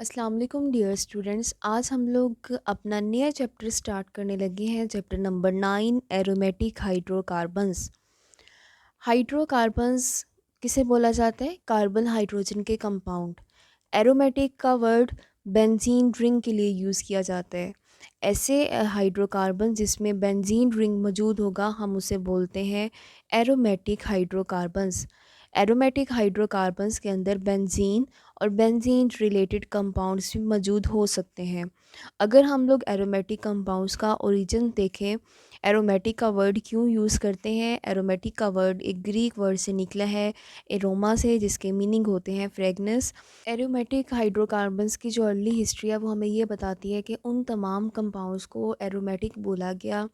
अस्सलाम वालेकुम dear students. आज हम लोग अपना नया चैप्टर स्टार्ट करने लगे हैं। Chapter number 9, aromatic hydrocarbons. Hydrocarbons किसे बोला जाता है? कार्बन हाइड्रोजन के कंपाउंड। एरोमेटिक का वर्ड बेंजीन रिंग के लिए यूज़ किया जाता है। ऐसे हाइड्रोकार्बन जिसमें बेंजीन रिंग मौजूद होगा हम उसे बोलते हैं एरोमेटिक हाइड्रोकार्बन्स। एरोमेटिक हाइड्रोकार्बन्स के अंदर बेंजीन और बेंजीन रिलेटेड कंपाउंड्स भी मौजूद हो सकते हैं। अगर हम लोग एरोमेटिक कंपाउंड्स का ओरिजिन देखें, एरोमेटिक का वर्ड क्यों यूज़ करते हैं? एरोमेटिक का वर्ड एक ग्रीक वर्ड से निकला है, एरोमा से, जिसके मीनिंग होते हैं फ्रेगनेंस। एरोमेटिक हाइड्रोकार्बन्स की जो अर्ली हिस्ट्री है वो हमें ये बताती है कि उन तमाम कंपाउंड्स को एरोमेटिक बोला गया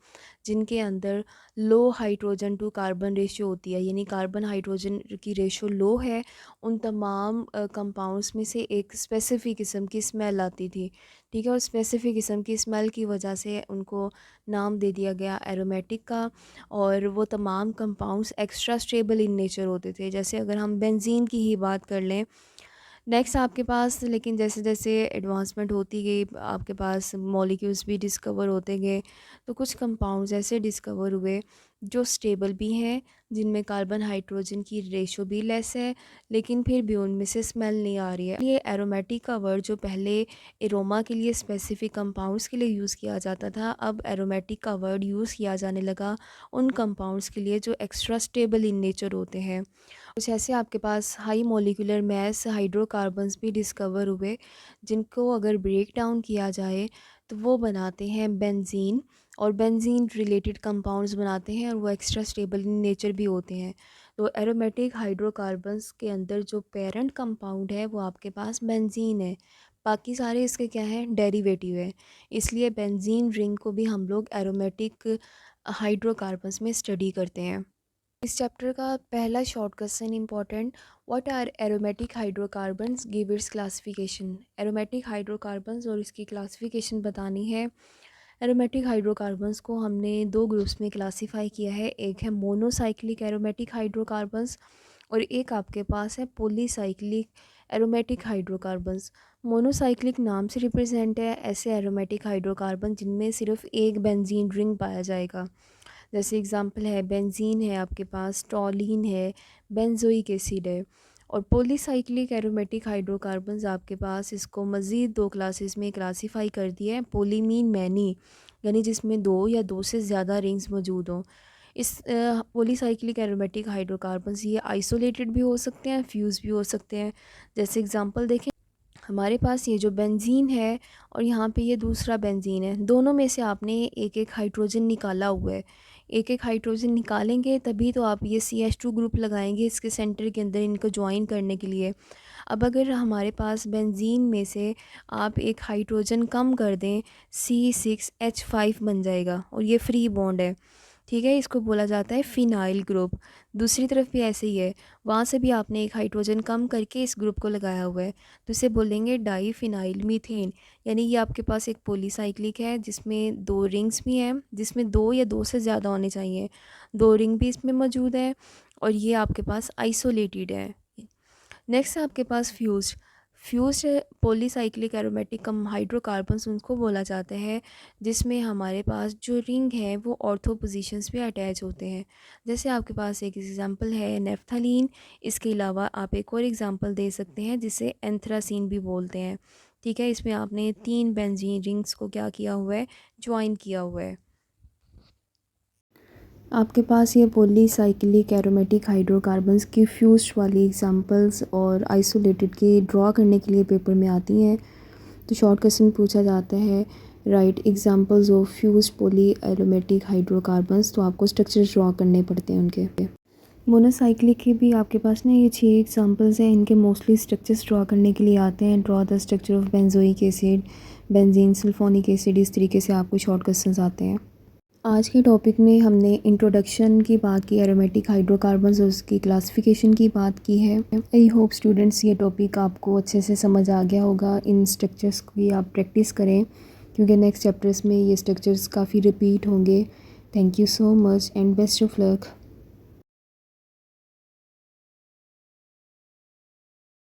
जिनके अंदर लो हाइड्रोजन टू कार्बन रेशियो होती है, यानी कार्बन हाइड्रोजन की रेशियो लो है। उन तमाम कंपाउंड्स में से एक स्पेसिफ़िक किस्म की स्मेल आती थी, ठीक है, और स्पेसिफ़िक किस्म की स्मेल की वजह से उनको नाम दे दिया गया एरोमेटिक का। और वो तमाम compounds extra stable in nature होते थे। जैसे अगर हम बेंजीन की ही बात कर लें, नेक्स्ट आपके पास, लेकिन जैसे जैसे एडवांसमेंट होती गई आपके पास मॉलिक्यूल्स भी डिस्कवर होते गए, तो कुछ कंपाउंड्स ऐसे डिस्कवर हुए जो स्टेबल भी हैं, जिनमें कार्बन हाइड्रोजन की रेशो भी लेस है, लेकिन फिर भी उनमें से स्मेल नहीं आ रही है। ये एरोमेटिक का वर्ड जो पहले एरोमा के लिए स्पेसिफिक कंपाउंड्स के लिए यूज़ किया जाता था, अब एरोमेटिक का वर्ड यूज़ किया जाने लगा उन कंपाउंड्स के लिए जो एक्स्ट्रा स्टेबल इन नेचर होते हैं। कुछ ऐसे आपके पास हाई मॉलिक्यूलर मास हाइड्रोकार्बन्स भी डिस्कवर हुए जिनको अगर ब्रेक डाउन किया जाए तो वो बनाते हैं बेंजीन, और बेंजीन रिलेटेड कंपाउंड्स बनाते हैं, और वो एक्स्ट्रा स्टेबल इन नेचर भी होते हैं। तो एरोमेटिक हाइड्रोकार्बन्स के अंदर जो पेरेंट कंपाउंड है वो आपके पास बेंजीन है, बाकी सारे इसके क्या हैं, डेरिवेटिव है। इसलिए बेंजीन रिंग को भी हम लोग एरोमेटिक हाइड्रोकार्बन्स में स्टडी करते हैं। इस चैप्टर का पहला short question important, what are aromatic hydrocarbons, give its classification. Aromatic hydrocarbons और इसकी क्लासिफिकेशन बतानी है। एरोमेटिक हाइड्रोकार्बन्स को हमने दो ग्रुप्स में क्लासिफाई किया है, एक है मोनोसाइक्लिक एरोमेटिक हाइड्रोकार्बन्स और एक आपके पास है पॉलीसाइक्लिक एरोमेटिक हाइड्रोकार्बन्स। मोनोसाइक्लिक नाम से रिप्रेजेंट है ऐसे एरोमेटिक हाइड्रोकार्बन जिनमें सिर्फ एक बेंजीन रिंग पाया जाएगा। जैसे एग्जांपल है बेंजीन है, आपके पास टॉलीन है, बेंजोइक एसिड है। और पॉलीसाइक्लिक एरोमेटिक हाइड्रोकार्बन्स आपके पास, इसको मज़ीद दो क्लासेस में क्लासीफाई कर दिया है, पोलीमीन मैनी, यानी जिसमें दो या दो से ज़्यादा रिंग्स मौजूद हों। इस पॉलीसाइक्लिक एरोमेटिक हाइड्रोकार्बन्स ये आइसोलेटेड भी हो सकते हैं, फ्यूज़ भी हो सकते हैं। जैसे एग्जांपल देखें, हमारे पास ये जो बेंजीन है और यहाँ पे ये दूसरा बेंजीन है, दोनों में से आपने एक एक हाइड्रोजन निकाला हुआ है। एक एक हाइड्रोजन निकालेंगे तभी तो आप ये CH2 ग्रुप लगाएंगे इसके सेंटर के अंदर इनको ज्वाइन करने के लिए। अब अगर हमारे पास बेंजीन में से आप एक हाइड्रोजन कम कर दें, C6H5 बन जाएगा और ये फ्री बॉन्ड है, ठीक है, इसको बोला जाता है फिनाइल ग्रुप। दूसरी तरफ भी ऐसे ही है, वहाँ से भी आपने एक हाइड्रोजन कम करके इस ग्रुप को लगाया हुआ है, तो इसे बोलेंगे डाई फिनाइल मीथेन। यानी ये आपके पास एक पॉलीसाइक्लिक है जिसमें दो रिंग्स भी हैं, जिसमें दो या दो से ज़्यादा होने चाहिए, दो रिंग भी इसमें मौजूद है, और ये आपके पास आइसोलेटेड है। नेक्स्ट है आपके पास फ्यूज्ड पॉलीसाइक्लिक एरोमेटिक कम हाइड्रोकार्बन्स उनको बोला जाता है जिसमें हमारे पास जो रिंग है वो ऑर्थो पोजीशंस पे अटैच होते हैं। जैसे आपके पास एक एग्जांपल है नेफ्थलीन, इसके अलावा आप एक और एग्जांपल दे सकते हैं जिसे एंथ्रासीन भी बोलते हैं, ठीक है। इसमें आपने तीन बेंजीन रिंग्स को क्या किया हुआ है, ज्वाइन किया हुआ है। आपके पास ये पॉलीसाइक्लिक एरोमेटिक हाइड्रोकार्बन्स की फ्यूज्ड वाली एग्जांपल्स और आइसोलेटेड के ड्रॉ करने के लिए पेपर में आती हैं। तो शॉर्ट क्वेश्चन पूछा जाता है, right examples of fused poly aromatic hydrocarbons, तो आपको स्ट्रक्चर्स ड्रॉ करने पड़ते हैं उनके। मोनोसाइक्लिक के भी आपके पास ना ये 6 एग्जांपल्स हैं, इनके मोस्टली स्ट्रक्चर्स ड्रॉ करने के लिए आते हैं। Draw the structure of benzoic acid, benzene, sulphonic acid, इस तरीके से आपको शॉर्ट क्वेश्चंस आते हैं। आज के टॉपिक में हमने इंट्रोडक्शन की बात की, एरोमेटिक हाइड्रोकार्बन्स और उसकी क्लासिफिकेशन की बात की है। आई होप स्टूडेंट्स ये टॉपिक आपको अच्छे से समझ आ गया होगा। इन स्ट्रक्चर्स की आप प्रैक्टिस करें क्योंकि नेक्स्ट चैप्टर्स में ये स्ट्रक्चर्स काफ़ी रिपीट होंगे। Thank you so much and best of luck.